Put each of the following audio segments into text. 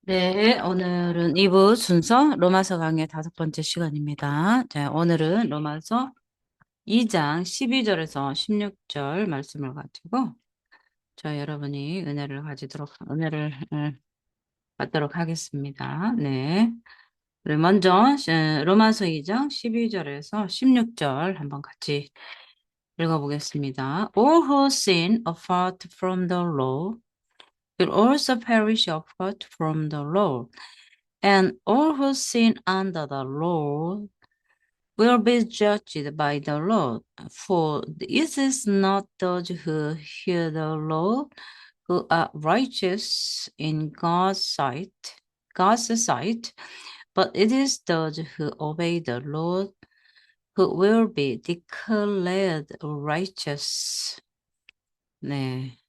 네, 오늘은 2부 순서 로마서 강의 5번째 시간입니다. 자, 오늘은 로마서 2장 12절에서 16절 말씀을 가지고 여러분이 은혜를 받도록 하겠습니다. 네. 우리 먼저 로마서 2장 12절에서 16절 한번 같이 읽어보겠습니다. All who sin apart from the law will also perish apart from the law. And all who sin under the law will be judged by the law. For it is not those who hear the law who are righteous in God's sight, but it is those who obey the law who will be declared righteous. 네.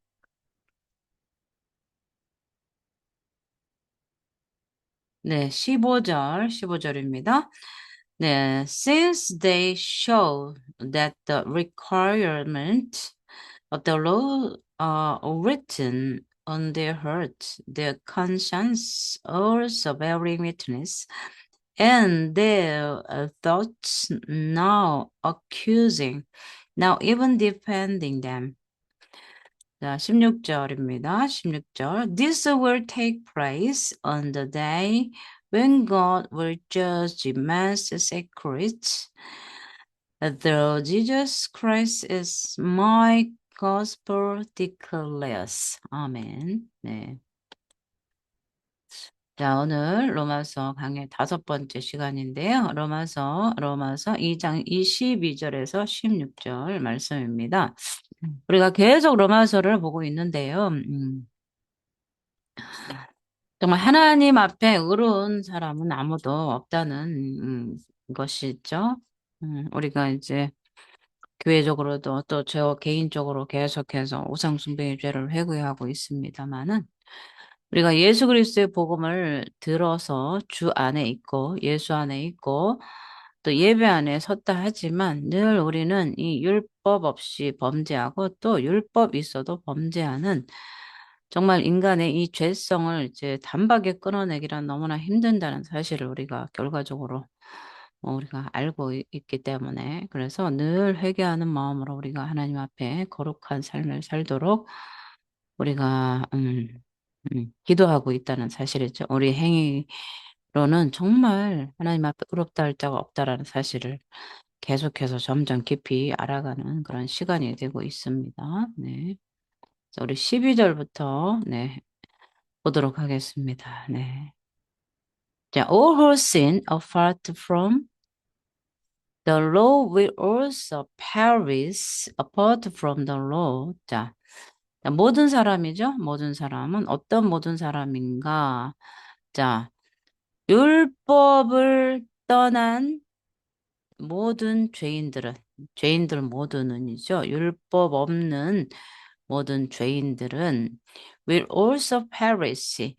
네, 15절입니다. 네, since they show that the requirement of the law are written on their hearts, their conscience also bearing witness, and their thoughts now accusing, now even defending them. 자, 16절입니다. 16절. This will take place on the day when God will judge man's secrets. Though Jesus Christ is my gospel declares. 아멘. 네. 자, 오늘 로마서 강의 5번째 시간인데요. 로마서 2장 22절에서 16절 말씀입니다. 우리가 계속 로마서를 보고 있는데요. 정말 하나님 앞에 의로운 사람은 아무도 없다는 것이죠. 우리가 이제 교회적으로도 또 저 개인적으로 계속해서 우상숭배의 죄를 회개하고 있습니다만은 우리가 예수 그리스도의 복음을 들어서 주 안에 있고 예수 안에 있고 또 예배 안에 섰다 하지만 늘 우리는 이 율법 없이 범죄하고 또 율법 있어도 범죄하는 정말 인간의 이 죄성을 이제 단박에 끊어내기란 너무나 힘든다는 사실을 우리가 결과적으로 우리가 알고 있기 때문에 그래서 늘 회개하는 마음으로 우리가 하나님 앞에 거룩한 삶을 살도록 우리가 기도하고 있다는 사실이죠. 우리 행위로는 정말 하나님 앞에 의롭다 할 자가 없다라는 사실을 계속해서 점점 깊이 알아가는 그런 시간이 되고 있습니다. 네. 그래서 우리 12절부터 네, 보도록 하겠습니다. 네. 자, all who sin apart from the law will also perish apart from the law. 자, 모든 사람이죠. 모든 사람은 어떤 모든 사람인가? 자, 율법을 떠난 모든 죄인들 모두는이죠. 율법 없는 모든 죄인들은 will also perish.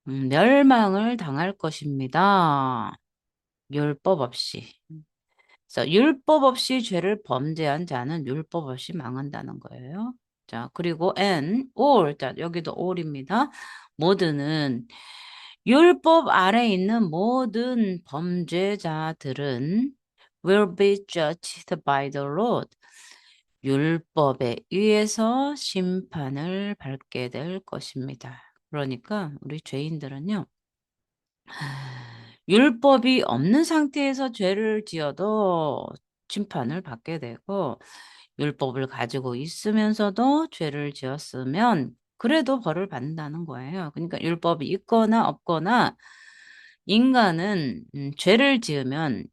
멸망을 당할 것입니다. 율법 없이. 그래서 율법 없이 죄를 범죄한 자는 율법 없이 망한다는 거예요. 자, 그리고 and all. 자, 여기도 all입니다. 모두는 율법 아래 있는 모든 범죄자들은 will be judged by the Lord. 율법에 의해서 심판을 받게 될 것입니다. 그러니까 우리 죄인들은요. 율법이 없는 상태에서 죄를 지어도 심판을 받게 되고 율법을 가지고 있으면서도 죄를 지었으면 그래도 벌을 받는다는 거예요. 그러니까 율법이 있거나 없거나 인간은 죄를 지으면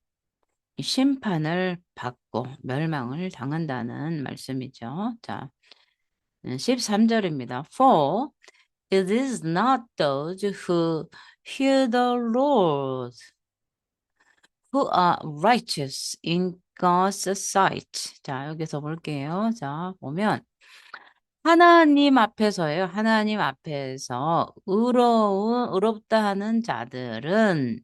심판을 받고 멸망을 당한다는 말씀이죠. 자, 13절입니다. For it is not those who hear the Lord who are righteous in God's sight. 자, 여기서 볼게요. 자, 보면 하나님 앞에서예요. 하나님 앞에서 의롭다 하는 자들은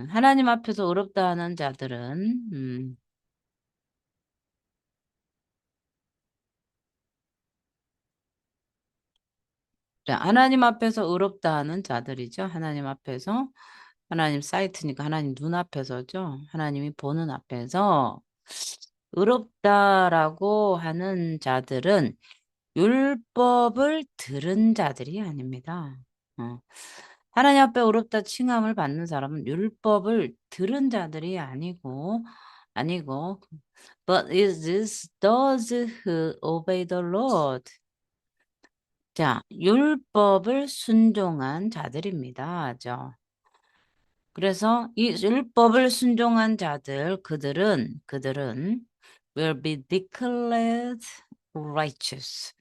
하나님 앞에서 의롭다 하는 자들은 자, 하나님 앞에서 의롭다 하는 자들이죠. 하나님 앞에서. 하나님 사이트니까 하나님 눈앞에서죠. 하나님이 보는 앞에서 의롭다라고 하는 자들은 율법을 들은 자들이 아닙니다. 어. 하나님 앞에 의롭다 칭함을 받는 사람은 율법을 들은 자들이 아니고, but is this those who obey the Lord. 자, 율법을 순종한 자들입니다. 그래서 이 율법을 순종한 자들, 그들은 will be declared righteous.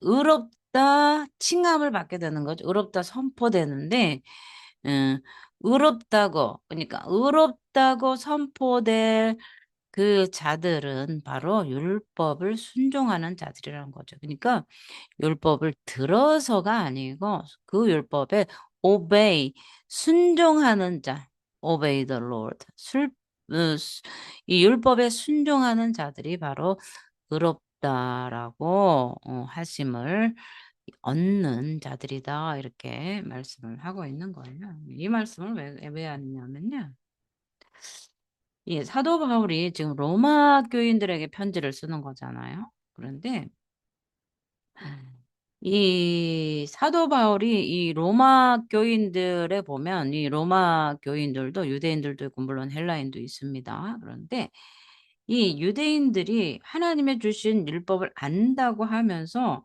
의롭다 칭함을 받게 되는 거죠. 의롭다 선포되는데, 음, 그러니까 의롭다고 선포될 그 자들은 바로 율법을 순종하는 자들이라는 거죠. 그러니까 율법을 들어서가 아니고 그 율법에 obey, 순종하는 자, obey the Lord. 이 율법에 순종하는 자들이 바로 의롭다라고 하심을 얻는 자들이다. 이렇게 말씀을 하고 있는 거예요. 이 말씀을 왜 하느냐면요. 이 사도 바울이 지금 로마 교인들에게 편지를 쓰는 거잖아요. 그런데 이 사도 바울이 이 로마 교인들에 보면 이 로마 교인들도 유대인들도 있고 물론 헬라인도 있습니다. 그런데 이 유대인들이 하나님의 주신 율법을 안다고 하면서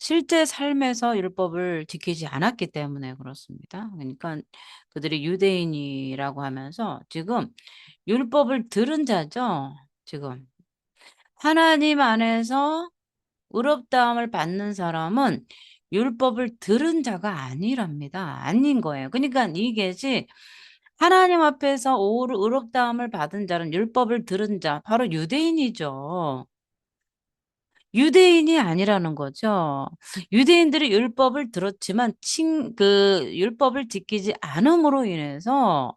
실제 삶에서 율법을 지키지 않았기 때문에 그렇습니다. 그러니까 그들이 유대인이라고 하면서 지금 율법을 들은 자죠. 지금 하나님 안에서 의롭다함을 받는 사람은 율법을 들은 자가 아니랍니다. 아닌 거예요. 그러니까 이게지 하나님 앞에서 의롭다함을 받은 자는 율법을 들은 자, 바로 유대인이죠. 유대인이 아니라는 거죠. 유대인들이 율법을 들었지만 율법을 지키지 않음으로 인해서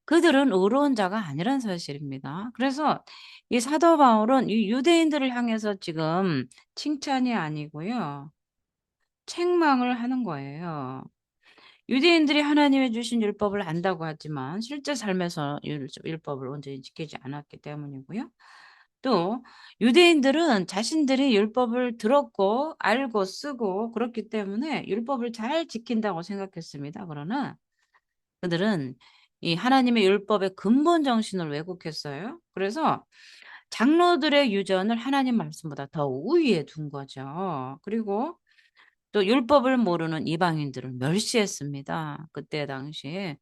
그들은 의로운 자가 아니란 사실입니다. 그래서 이 사도 바울은 이 유대인들을 향해서 지금 칭찬이 아니고요. 책망을 하는 거예요. 유대인들이 하나님의 주신 율법을 안다고 하지만 실제 삶에서 율법을 온전히 지키지 않았기 때문이고요. 또 유대인들은 자신들이 율법을 들었고 알고 쓰고 그렇기 때문에 율법을 잘 지킨다고 생각했습니다. 그러나 그들은 이 하나님의 율법의 근본 정신을 왜곡했어요. 그래서 장로들의 유전을 하나님 말씀보다 더 우위에 둔 거죠. 그리고 또 율법을 모르는 이방인들을 멸시했습니다. 그때 당시에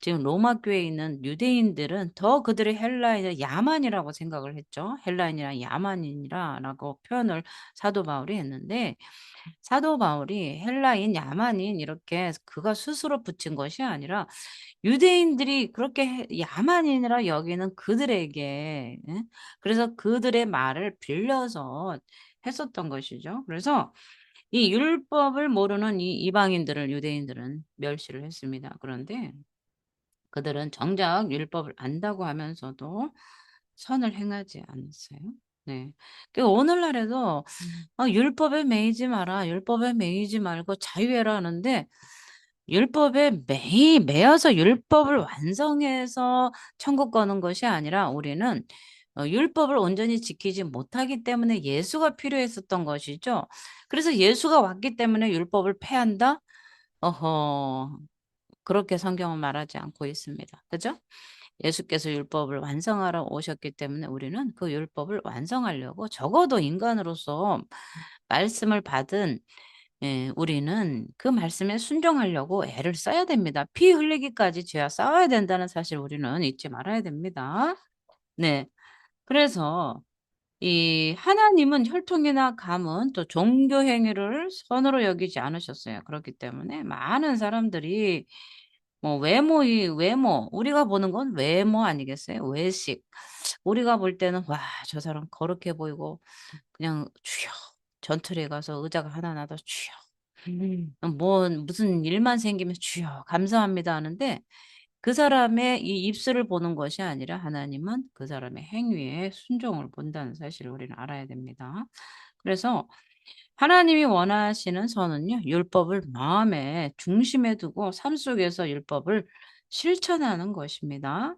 지금 로마 교회에 있는 유대인들은 더 그들의 헬라인을 야만이라고 생각을 했죠. 헬라인이랑 야만인이라고 표현을 사도 바울이 했는데 사도 바울이 헬라인, 야만인 이렇게 그가 스스로 붙인 것이 아니라 유대인들이 그렇게 야만인이라 여기는 그들에게 그래서 그들의 말을 빌려서 했었던 것이죠. 그래서 이 율법을 모르는 이 이방인들을 유대인들은 멸시를 했습니다. 그런데 그들은 정작 율법을 안다고 하면서도 선을 행하지 않았어요. 네. 그 오늘날에도 율법에 매이지 마라. 율법에 매이지 말고 자유해라 하는데 율법에 매여서 율법을 완성해서 천국 가는 것이 아니라 우리는 율법을 온전히 지키지 못하기 때문에 예수가 필요했었던 것이죠. 그래서 예수가 왔기 때문에 율법을 폐한다? 어허, 그렇게 성경은 말하지 않고 있습니다. 그죠? 예수께서 율법을 완성하러 오셨기 때문에 우리는 그 율법을 완성하려고 적어도 인간으로서 말씀을 받은 우리는 그 말씀에 순종하려고 애를 써야 됩니다. 피 흘리기까지 죄와 싸워야 된다는 사실 우리는 잊지 말아야 됩니다. 네. 그래서 이 하나님은 혈통이나 감은 또 종교 행위를 선으로 여기지 않으셨어요. 그렇기 때문에 많은 사람들이 뭐 외모 우리가 보는 건 외모 아니겠어요? 외식. 우리가 볼 때는 와, 저 사람 거룩해 보이고 그냥 주여 전철에 가서 의자가 하나 나도 주여 뭐 무슨 일만 생기면 주여 감사합니다 하는데 그 사람의 이 입술을 보는 것이 아니라 하나님은 그 사람의 행위에 순종을 본다는 사실을 우리는 알아야 됩니다. 그래서 하나님이 원하시는 선은요, 율법을 마음의 중심에 두고 삶 속에서 율법을 실천하는 것입니다.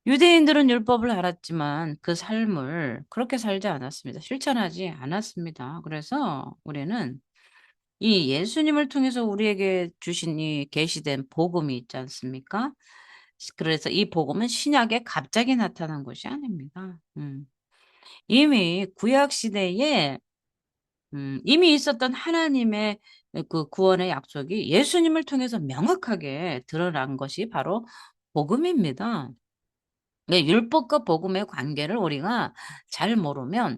유대인들은 율법을 알았지만 그 삶을 그렇게 살지 않았습니다. 실천하지 않았습니다. 그래서 우리는 이 예수님을 통해서 우리에게 주신 이 계시된 복음이 있지 않습니까? 그래서 이 복음은 신약에 갑자기 나타난 것이 아닙니다. 이미 구약 시대에 이미 있었던 하나님의 그 구원의 약속이 예수님을 통해서 명확하게 드러난 것이 바로 복음입니다. 네, 율법과 복음의 관계를 우리가 잘 모르면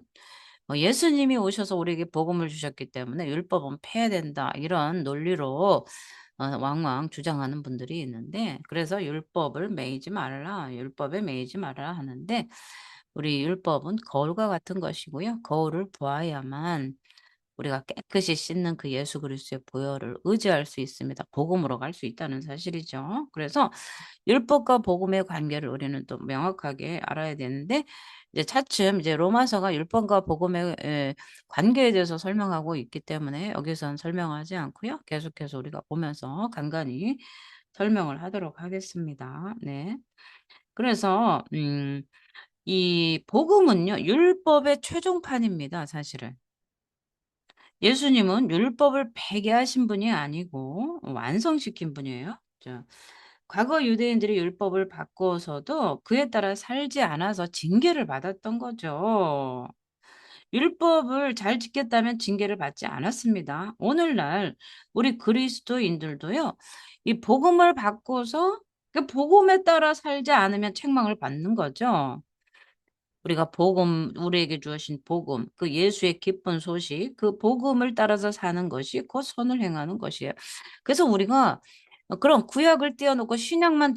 예수님이 오셔서 우리에게 복음을 주셨기 때문에 율법은 폐해된다 이런 논리로 왕왕 주장하는 분들이 있는데 그래서 율법을 매이지 말라 율법에 매이지 말라 하는데 우리 율법은 거울과 같은 것이고요. 거울을 보아야만 우리가 깨끗이 씻는 그 예수 그리스도의 보혈을 의지할 수 있습니다. 복음으로 갈 수 있다는 사실이죠. 그래서 율법과 복음의 관계를 우리는 또 명확하게 알아야 되는데 이제 차츰 이제 로마서가 율법과 복음의 관계에 대해서 설명하고 있기 때문에 여기서는 설명하지 않고요. 계속해서 우리가 보면서 간간히 설명을 하도록 하겠습니다. 네. 그래서 이 복음은요. 율법의 최종판입니다, 사실은. 예수님은 율법을 폐기하신 분이 아니고 완성시킨 분이에요. 자, 과거 유대인들이 율법을 바꿔서도 그에 따라 살지 않아서 징계를 받았던 거죠. 율법을 잘 지켰다면 징계를 받지 않았습니다. 오늘날 우리 그리스도인들도요, 이 복음을 바꿔서 그 복음에 따라 살지 않으면 책망을 받는 거죠. 우리가 복음, 우리에게 주어진 복음, 그 예수의 기쁜 소식, 그 복음을 따라서 사는 것이 곧 선을 행하는 것이에요. 그래서 우리가 그런 구약을 떼어놓고 신약만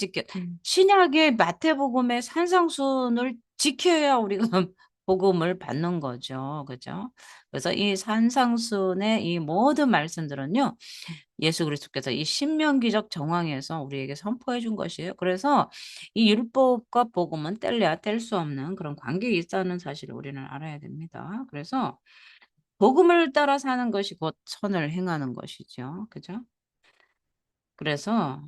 신약의 마태복음의 산상순을 지켜야 우리가 복음을 받는 거죠. 그죠? 그래서 이 산상순의 이 모든 말씀들은요, 예수 그리스도께서 이 신명기적 정황에서 우리에게 선포해 준 것이에요. 그래서 이 율법과 복음은 뗄래야 뗄 수 없는 그런 관계에 있다는 사실을 우리는 알아야 됩니다. 그래서 복음을 따라 사는 것이 곧 선을 행하는 것이죠. 그죠? 그래서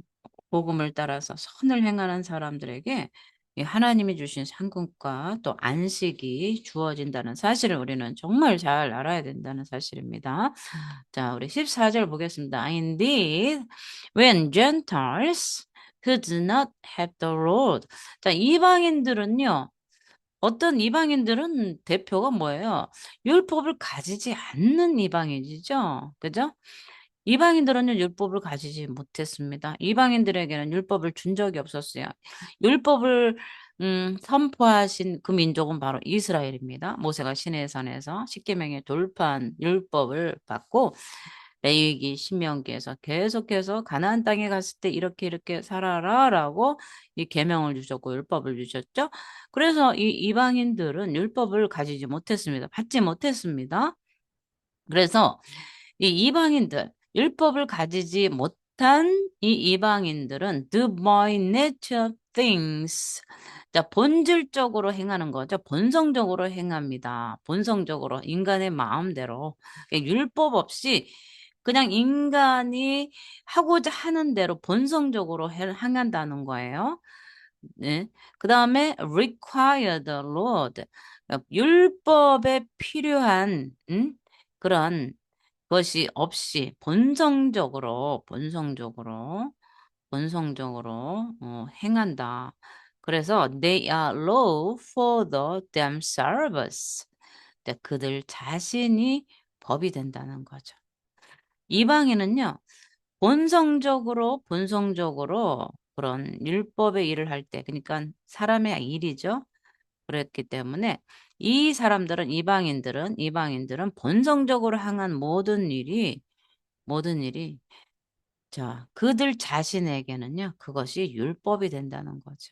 복음을 따라서 선을 행하는 사람들에게 이 하나님이 주신 상급과 또 안식이 주어진다는 사실을 우리는 정말 잘 알아야 된다는 사실입니다. 자, 우리 14절 보겠습니다. Indeed, when Gentiles who do not have the Lord. 자, 이방인들은요. 어떤 이방인들은 대표가 뭐예요? 율법을 가지지 않는 이방인이죠. 그죠? 이방인들은요, 율법을 가지지 못했습니다. 이방인들에게는 율법을 준 적이 없었어요. 율법을 선포하신 그 민족은 바로 이스라엘입니다. 모세가 시내산에서 십계명의 돌판 율법을 받고 레위기 신명기에서 계속해서 가나안 땅에 갔을 때 이렇게 이렇게 살아라라고 이 계명을 주셨고 율법을 주셨죠. 그래서 이 이방인들은 율법을 가지지 못했습니다. 받지 못했습니다. 그래서 이 이방인들, 율법을 가지지 못한 이 이방인들은 the by nature things. 자, 본질적으로 행하는 거죠. 본성적으로 행합니다. 본성적으로, 인간의 마음대로. 그러니까 율법 없이 그냥 인간이 하고자 하는 대로 본성적으로 행한다는 거예요. 네. 그 다음에 require the Lord. 율법에 필요한, 그런 것이 없이 본성적으로 행한다. 그래서 they are law for the themselves. 네, 그들 자신이 법이 된다는 거죠. 이방인은요, 본성적으로 그런 율법의 일을 할 때, 그러니까 사람의 일이죠. 그랬기 때문에 이 사람들은 이방인들은 본성적으로 향한 모든 일이 자, 그들 자신에게는요. 그것이 율법이 된다는 거죠.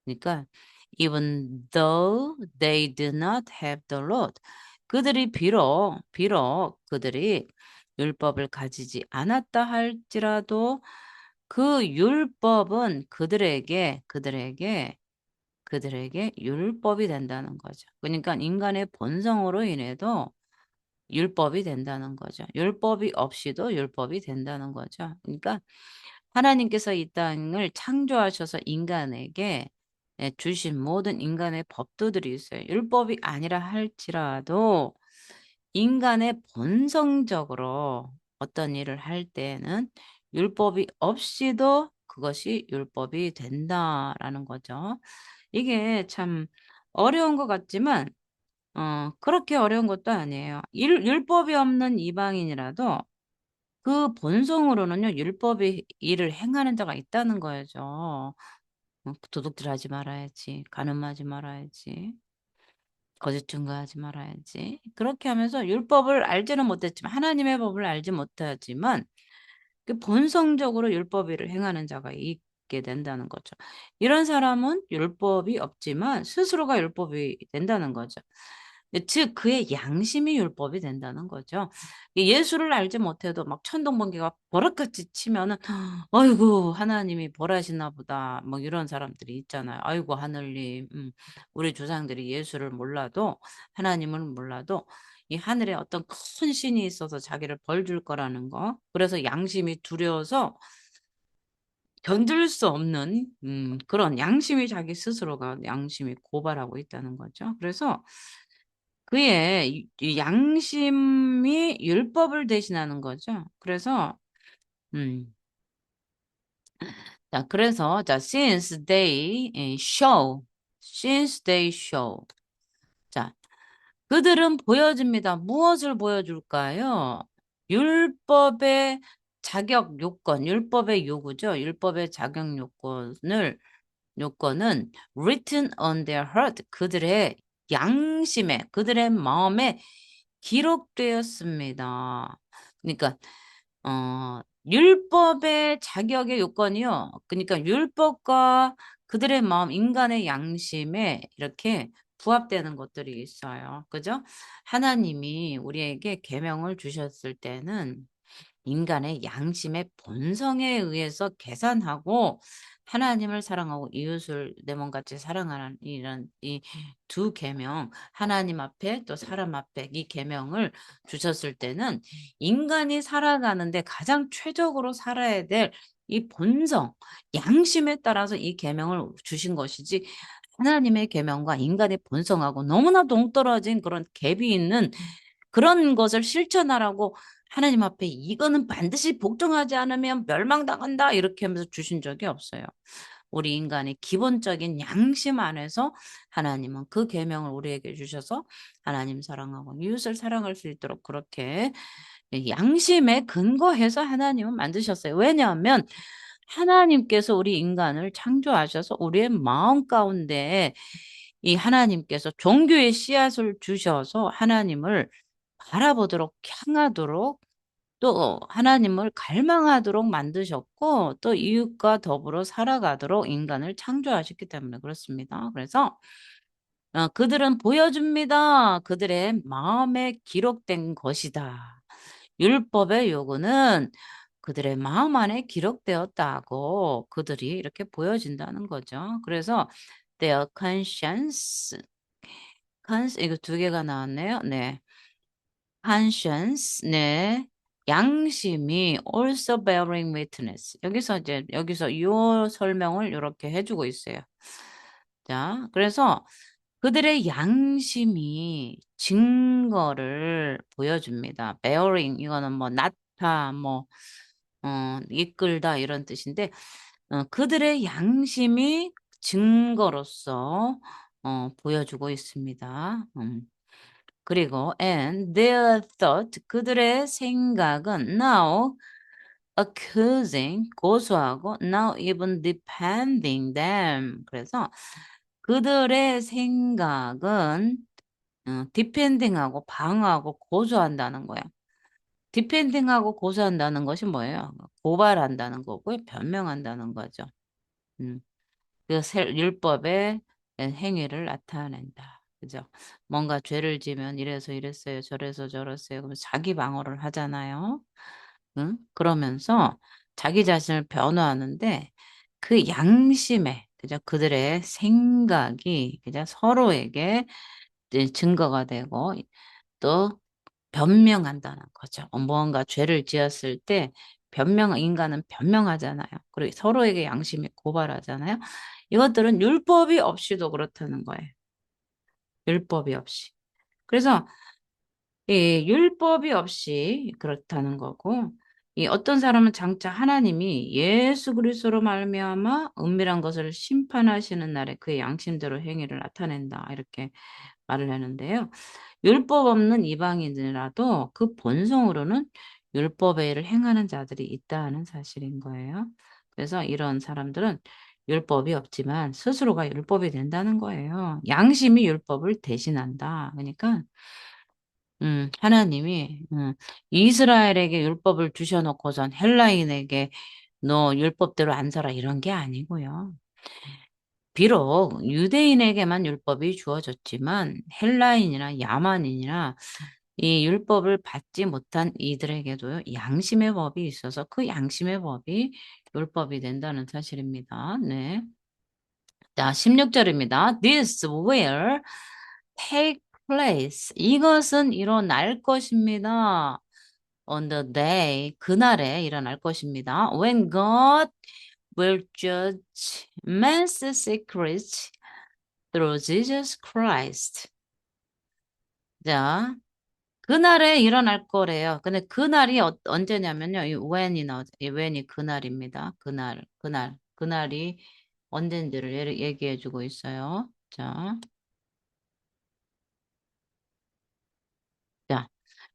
그러니까 even though they do not have the Lord 그들이 비록 그들이 율법을 가지지 않았다 할지라도 그 율법은 그들에게 율법이 된다는 거죠. 그러니까 인간의 본성으로 인해도 율법이 된다는 거죠. 율법이 없이도 율법이 된다는 거죠. 그러니까 하나님께서 이 땅을 창조하셔서 인간에게 주신 모든 인간의 법도들이 있어요. 율법이 아니라 할지라도 인간의 본성적으로 어떤 일을 할 때에는 율법이 없이도 그것이 율법이 된다라는 거죠. 이게 참 어려운 것 같지만 그렇게 어려운 것도 아니에요. 율법이 없는 이방인이라도 그 본성으로는요, 율법의 일을 행하는 자가 있다는 거죠. 도둑질하지 말아야지, 간음하지 말아야지, 거짓 증거하지 말아야지. 그렇게 하면서 율법을 알지는 못했지만, 하나님의 법을 알지 못하지만, 그 본성적으로 율법을 행하는 자가 있게 된다는 거죠. 이런 사람은 율법이 없지만 스스로가 율법이 된다는 거죠. 즉 그의 양심이 율법이 된다는 거죠. 예수를 알지 못해도 막 천둥번개가 버럭같이 치면은 아이고 하나님이 벌하시나 보다 뭐 이런 사람들이 있잖아요. 아이고 하늘님, 우리 조상들이 예수를 몰라도 하나님을 몰라도 이 하늘에 어떤 큰 신이 있어서 자기를 벌 줄 거라는 거. 그래서 양심이 두려워서 견딜 수 없는 그런 양심이 자기 스스로가 양심이 고발하고 있다는 거죠. 그래서 그의 이 양심이 율법을 대신하는 거죠. 그래서 음. 자, 그래서 자, since they show. 자, 그들은 보여줍니다. 무엇을 보여줄까요? 율법의 자격 요건, 율법의 요구죠. 율법의 자격 요건은 written on their heart, 그들의 양심에, 그들의 마음에 기록되었습니다. 그러니까 율법의 자격의 요건이요. 그러니까 율법과 그들의 마음, 인간의 양심에 이렇게 부합되는 것들이 있어요. 그죠? 하나님이 우리에게 계명을 주셨을 때는 인간의 양심의 본성에 의해서 계산하고 하나님을 사랑하고 이웃을 내 몸같이 사랑하는 이런 이 두 계명, 하나님 앞에 또 사람 앞에 이 계명을 주셨을 때는 인간이 살아가는데 가장 최적으로 살아야 될 이 본성, 양심에 따라서 이 계명을 주신 것이지 하나님의 계명과 인간의 본성하고 너무나 동떨어진 그런 갭이 있는 그런 것을 실천하라고 하나님 앞에 이거는 반드시 복종하지 않으면 멸망당한다 이렇게 하면서 주신 적이 없어요. 우리 인간의 기본적인 양심 안에서 하나님은 그 계명을 우리에게 주셔서 하나님 사랑하고 이웃을 사랑할 수 있도록 그렇게 양심에 근거해서 하나님은 만드셨어요. 왜냐하면 하나님께서 우리 인간을 창조하셔서 우리의 마음 가운데 이 하나님께서 종교의 씨앗을 주셔서 하나님을 바라보도록 향하도록 또 하나님을 갈망하도록 만드셨고 또 이웃과 더불어 살아가도록 인간을 창조하셨기 때문에 그렇습니다. 그래서 그들은 보여줍니다. 그들의 마음에 기록된 것이다. 율법의 요구는 그들의 마음 안에 기록되었다고 그들이 이렇게 보여진다는 거죠. 그래서 their 이거 두 개가 나왔네요. 네. conscience, 네. 양심이 also bearing witness. 여기서 이 설명을 이렇게 해주고 있어요. 자, 그래서 그들의 양심이 증거를 보여줍니다. bearing, 이거는 뭐, 이끌다 이런 뜻인데, 그들의 양심이 증거로서, 보여주고 있습니다. 그리고 and their thought 그들의 생각은 now accusing 고소하고 now even defending them 그래서 그들의 생각은 defending하고 방어하고 고소한다는 거야. defending하고 고소한다는 것이 뭐예요? 고발한다는 거고요. 변명한다는 거죠. 음. 율법의 행위를 나타낸다. 그죠? 뭔가 죄를 지면 이래서 이랬어요. 저래서 저랬어요. 그럼 자기 방어를 하잖아요. 응? 그러면서 자기 자신을 변호하는데 그 양심에 그죠? 그들의 생각이 그죠? 서로에게 이제 증거가 되고 또 변명한다는 거죠. 무언가 죄를 지었을 때 인간은 변명하잖아요. 그리고 서로에게 양심이 고발하잖아요. 이것들은 율법이 없이도 그렇다는 거예요. 율법이 없이. 그래서 이 율법이 없이 그렇다는 거고, 이 어떤 사람은 장차 하나님이 예수 그리스도로 말미암아 은밀한 것을 심판하시는 날에 그의 양심대로 행위를 나타낸다. 이렇게 말을 하는데요. 율법 없는 이방인이라도 그 본성으로는 율법의 일을 행하는 자들이 있다는 사실인 거예요. 그래서 이런 사람들은 율법이 없지만 스스로가 율법이 된다는 거예요. 양심이 율법을 대신한다. 그러니까 하나님이 이스라엘에게 율법을 주셔놓고선 헬라인에게 너 율법대로 안 살아 이런 게 아니고요. 비록 유대인에게만 율법이 주어졌지만 헬라인이나 야만인이나 이 율법을 받지 못한 이들에게도 양심의 법이 있어서 그 양심의 법이 율법이 된다는 사실입니다. 네. 자, 16절입니다. This will take place. 이것은 일어날 것입니다. On the day, 그날에 일어날 것입니다. When God will judge man's secrets through Jesus Christ. 자, 그날에 일어날 거래요. 근데 그날이 언제냐면요. 이 when이 나오죠. 이 when이 그날입니다. 그날이 언젠지를 얘기해 주고 있어요. 자,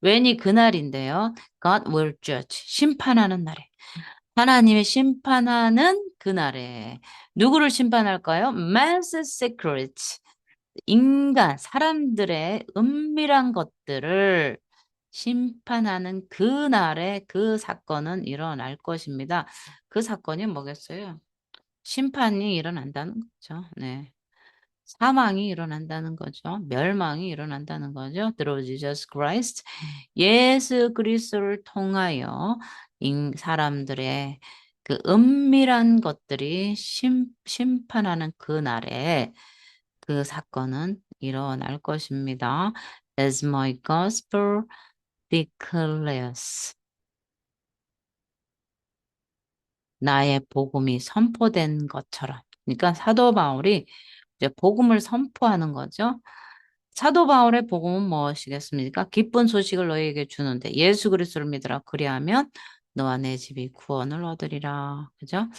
when이 그날인데요. God will judge. 심판하는 날에. 하나님의 심판하는 그날에. 누구를 심판할까요? Man's secrets. 사람들의 은밀한 것들을 심판하는 그날에 그 사건은 일어날 것입니다. 그 사건이 뭐겠어요? 심판이 일어난다는 거죠. 네. 사망이 일어난다는 거죠. 멸망이 일어난다는 거죠. Through Jesus Christ. 예수 그리스도를 통하여 사람들의 그 은밀한 것들이 심판하는 그날에 그 사건은 일어날 것입니다. As my gospel declares. 나의 복음이 선포된 것처럼. 그러니까 사도 바울이 이제 복음을 선포하는 거죠. 사도 바울의 복음은 무엇이겠습니까? 기쁜 소식을 너희에게 주는데 예수 그리스도를 믿으라. 그리하면 너와 내 집이 구원을 얻으리라. 그죠?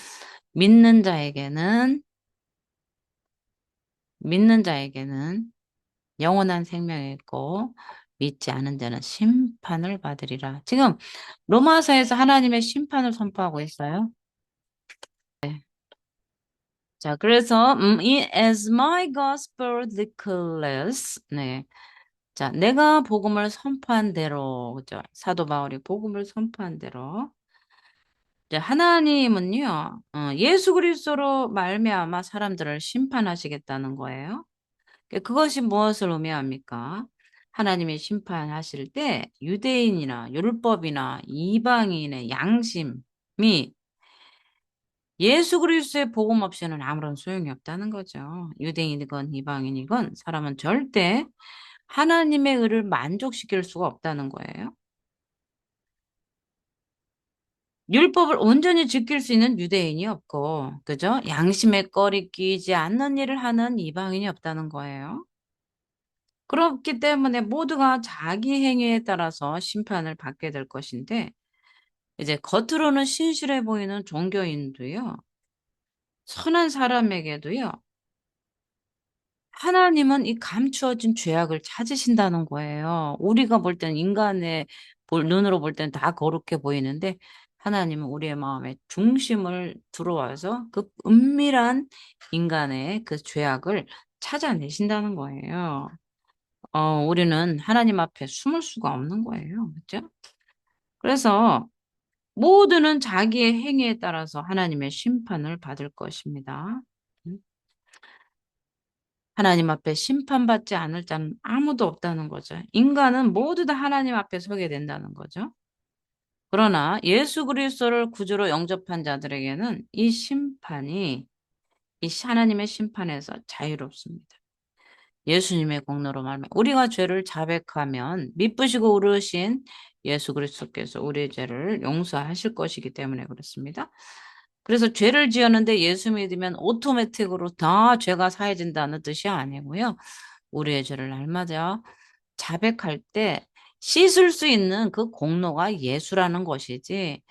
믿는 자에게는 믿는 자에게는 영원한 생명이 있고 믿지 않은 자는 심판을 받으리라. 지금 로마서에서 하나님의 심판을 선포하고 있어요. 네. 자, 그래서 as my gospel declares, 네. 자, 내가 복음을 선포한 대로, 그죠? 사도 바울이 복음을 선포한 대로, 이제 하나님은요, 예수 그리스도로 말미암아 사람들을 심판하시겠다는 거예요. 그것이 무엇을 의미합니까? 하나님이 심판하실 때 유대인이나 율법이나 이방인의 양심이 예수 그리스도의 복음 없이는 아무런 소용이 없다는 거죠. 유대인이건 이방인이건 사람은 절대 하나님의 의를 만족시킬 수가 없다는 거예요. 율법을 온전히 지킬 수 있는 유대인이 없고, 그죠? 양심에 꺼리 끼지 않는 일을 하는 이방인이 없다는 거예요. 그렇기 때문에 모두가 자기 행위에 따라서 심판을 받게 될 것인데, 이제 겉으로는 신실해 보이는 종교인도요, 선한 사람에게도요, 하나님은 이 감추어진 죄악을 찾으신다는 거예요. 우리가 볼 때는 눈으로 볼 때는 다 거룩해 보이는데 하나님은 우리의 마음에 중심을 들어와서 그 은밀한 인간의 그 죄악을 찾아내신다는 거예요. 우리는 하나님 앞에 숨을 수가 없는 거예요. 그렇죠? 그래서 모두는 자기의 행위에 따라서 하나님의 심판을 받을 것입니다. 음. 하나님 앞에 심판받지 않을 자는 아무도 없다는 거죠. 인간은 모두 다 하나님 앞에 서게 된다는 거죠. 그러나 예수 그리스도를 구주로 영접한 자들에게는 하나님의 심판에서 자유롭습니다. 예수님의 공로로 말미암아 우리가 죄를 자백하면 미쁘시고 의로우신 예수 그리스도께서 우리의 죄를 용서하실 것이기 때문에 그렇습니다. 그래서 죄를 지었는데 예수 믿으면 오토매틱으로 다 죄가 사해진다는 뜻이 아니고요. 우리의 죄를 날마다 자백할 때 씻을 수 있는 그 공로가 예수라는 것이지,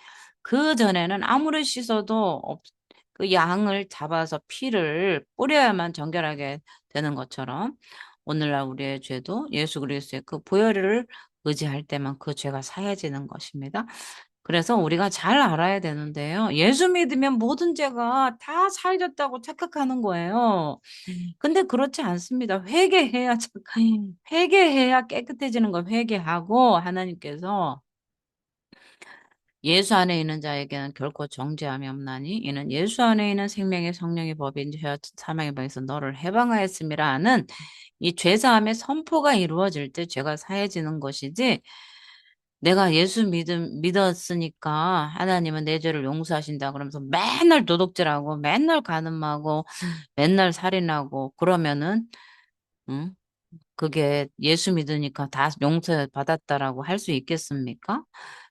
그 전에는 아무리 씻어도 그 양을 잡아서 피를 뿌려야만 정결하게 되는 것처럼 오늘날 우리의 죄도 예수 그리스도의 그 보혈을 의지할 때만 그 죄가 사해지는 것입니다. 그래서 우리가 잘 알아야 되는데요. 예수 믿으면 모든 죄가 다 사해졌다고 착각하는 거예요. 근데 그렇지 않습니다. 회개해야 깨끗해지는 걸 회개하고 하나님께서 예수 안에 있는 자에게는 결코 정죄함이 없나니 이는 예수 안에 있는 생명의 성령의 법인 죄와 사망의 법에서 너를 해방하였음이라는 이 죄사함의 선포가 이루어질 때 죄가 사해지는 것이지, 내가 예수 믿었으니까 하나님은 내 죄를 용서하신다 그러면서 맨날 도둑질하고 맨날 간음하고 맨날 살인하고 그러면은 응? 그게 예수 믿으니까 다 용서받았다라고 할 수 있겠습니까?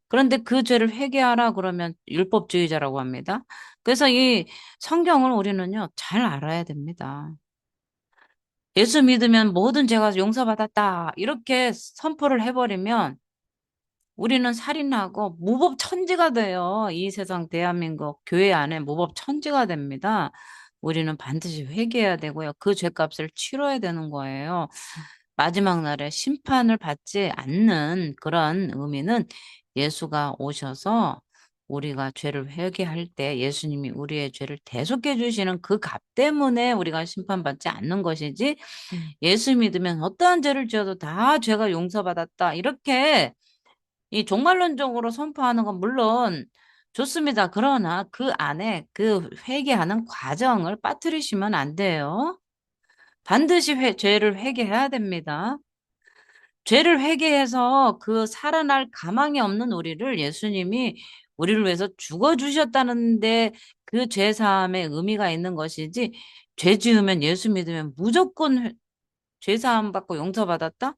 그런데 그 죄를 회개하라 그러면 율법주의자라고 합니다. 그래서 이 성경을 우리는요, 잘 알아야 됩니다. 예수 믿으면 모든 죄가 용서받았다. 이렇게 선포를 해버리면 우리는 살인하고 무법 천지가 돼요. 이 세상 대한민국 교회 안에 무법 천지가 됩니다. 우리는 반드시 회개해야 되고요. 그 죄값을 치러야 되는 거예요. 마지막 날에 심판을 받지 않는 그런 의미는 예수가 오셔서 우리가 죄를 회개할 때 예수님이 우리의 죄를 대속해 주시는 그 값 때문에 우리가 심판받지 않는 것이지, 예수 믿으면 어떠한 죄를 지어도 다 죄가 용서받았다. 이렇게 이 종말론적으로 선포하는 건 물론 좋습니다. 그러나 그 안에 그 회개하는 과정을 빠뜨리시면 안 돼요. 반드시 죄를 회개해야 됩니다. 죄를 회개해서 그 살아날 가망이 없는 우리를 예수님이 우리를 위해서 죽어주셨다는데 그 죄사함의 의미가 있는 것이지, 죄 지으면 예수 믿으면 무조건 죄사함 받고 용서받았다?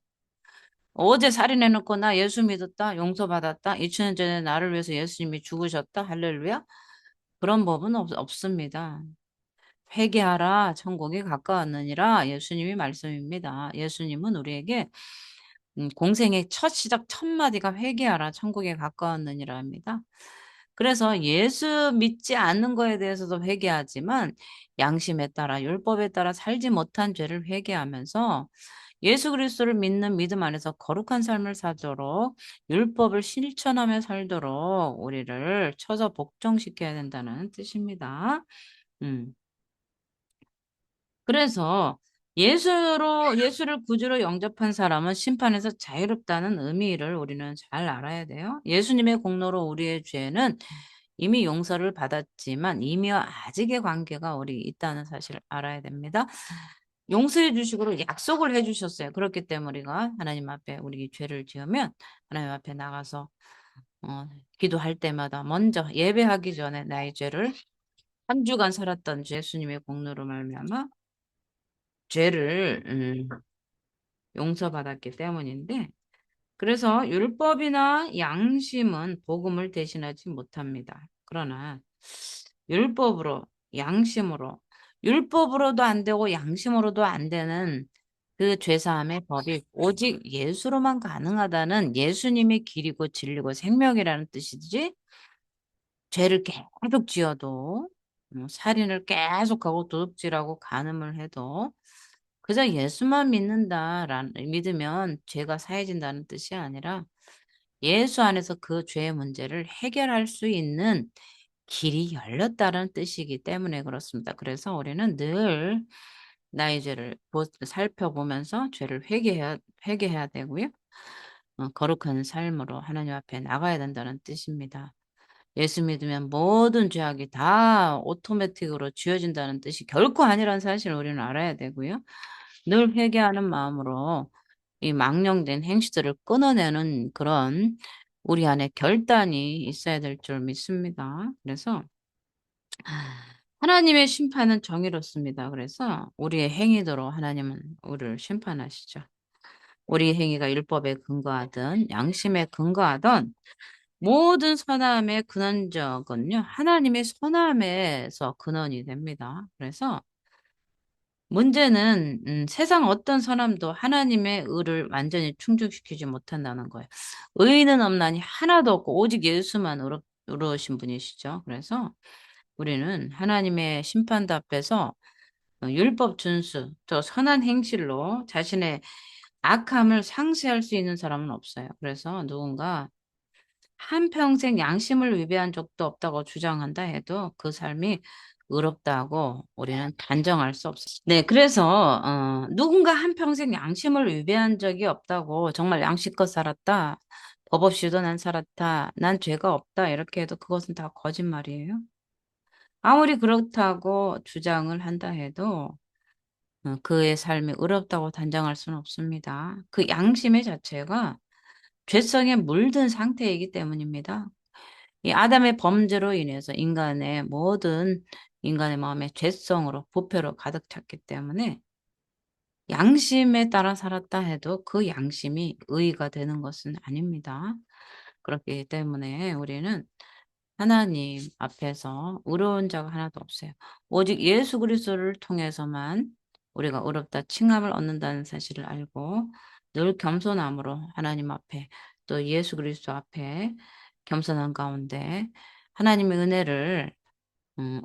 어제 살인해놓고 나 예수 믿었다, 용서받았다, 2000년 전에 나를 위해서 예수님이 죽으셨다, 할렐루야? 그런 법은 없습니다. 회개하라, 천국이 가까웠느니라 예수님이 말씀입니다. 예수님은 우리에게 공생의 첫 시작 첫 마디가 회개하라, 천국에 가까웠느니라 합니다. 그래서 예수 믿지 않는 거에 대해서도 회개하지만 양심에 따라 율법에 따라 살지 못한 죄를 회개하면서 예수 그리스도를 믿는 믿음 안에서 거룩한 삶을 살도록 율법을 실천하며 살도록 우리를 쳐서 복종시켜야 된다는 뜻입니다. 음. 그래서 예수를 구주로 영접한 사람은 심판에서 자유롭다는 의미를 우리는 잘 알아야 돼요. 예수님의 공로로 우리의 죄는 이미 용서를 받았지만 이미와 아직의 관계가 우리 있다는 사실을 알아야 됩니다. 용서해 주시고 약속을 해 주셨어요. 그렇기 때문에 우리가 하나님 앞에 우리 죄를 지으면 하나님 앞에 나가서 기도할 때마다 먼저 예배하기 전에 나의 죄를 한 주간 살았던 예수님의 공로로 말미암아 죄를 용서받았기 때문인데, 그래서 율법이나 양심은 복음을 대신하지 못합니다. 그러나 율법으로, 양심으로, 율법으로도 안 되고 양심으로도 안 되는 그 죄사함의 법이 오직 예수로만 가능하다는 예수님의 길이고 진리고 생명이라는 뜻이지, 죄를 계속 지어도 살인을 계속하고 도둑질하고 간음을 해도 그저 예수만 믿으면 죄가 사해진다는 뜻이 아니라 예수 안에서 그 죄의 문제를 해결할 수 있는 길이 열렸다는 뜻이기 때문에 그렇습니다. 그래서 우리는 늘 나의 죄를 살펴보면서 죄를 회개해야 되고요. 거룩한 삶으로 하나님 앞에 나가야 된다는 뜻입니다. 예수 믿으면 모든 죄악이 다 오토매틱으로 지워진다는 뜻이 결코 아니라는 사실을 우리는 알아야 되고요. 늘 회개하는 마음으로 이 망령된 행실들을 끊어내는 그런 우리 안에 결단이 있어야 될 줄 믿습니다. 그래서 하나님의 심판은 정의롭습니다. 그래서 우리의 행위대로 하나님은 우리를 심판하시죠. 우리 행위가 율법에 근거하든 양심에 근거하든 모든 선함의 근원적은요, 하나님의 선함에서 근원이 됩니다. 그래서 문제는 세상 어떤 사람도 하나님의 의를 완전히 충족시키지 못한다는 거예요. 의인은 없나니 하나도 없고 오직 예수만 의로우신 분이시죠. 그래서 우리는 하나님의 심판대 앞에서 율법 준수, 또 선한 행실로 자신의 악함을 상쇄할 수 있는 사람은 없어요. 그래서 누군가 한평생 양심을 위배한 적도 없다고 주장한다 해도 그 삶이 의롭다고 우리는 단정할 수 없어요. 네, 그래서 누군가 한평생 양심을 위배한 적이 없다고 정말 양심껏 살았다. 법 없이도 난 살았다. 난 죄가 없다. 이렇게 해도 그것은 다 거짓말이에요. 아무리 그렇다고 주장을 한다 해도 그의 삶이 의롭다고 단정할 수는 없습니다. 그 양심의 자체가 죄성에 물든 상태이기 때문입니다. 이 아담의 범죄로 인해서 인간의 마음에 죄성으로 부패로 가득 찼기 때문에 양심에 따라 살았다 해도 그 양심이 의가 되는 것은 아닙니다. 그렇기 때문에 우리는 하나님 앞에서 의로운 자가 하나도 없어요. 오직 예수 그리스도를 통해서만 우리가 의롭다 칭함을 얻는다는 사실을 알고 늘 겸손함으로 하나님 앞에 또 예수 그리스도 앞에 겸손한 가운데 하나님의 은혜를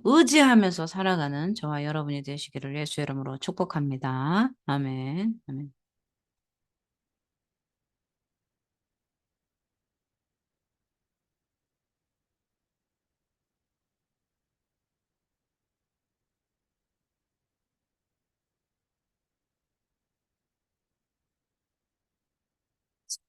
의지하면서 살아가는 저와 여러분이 되시기를 예수 이름으로 축복합니다. 아멘. 아멘.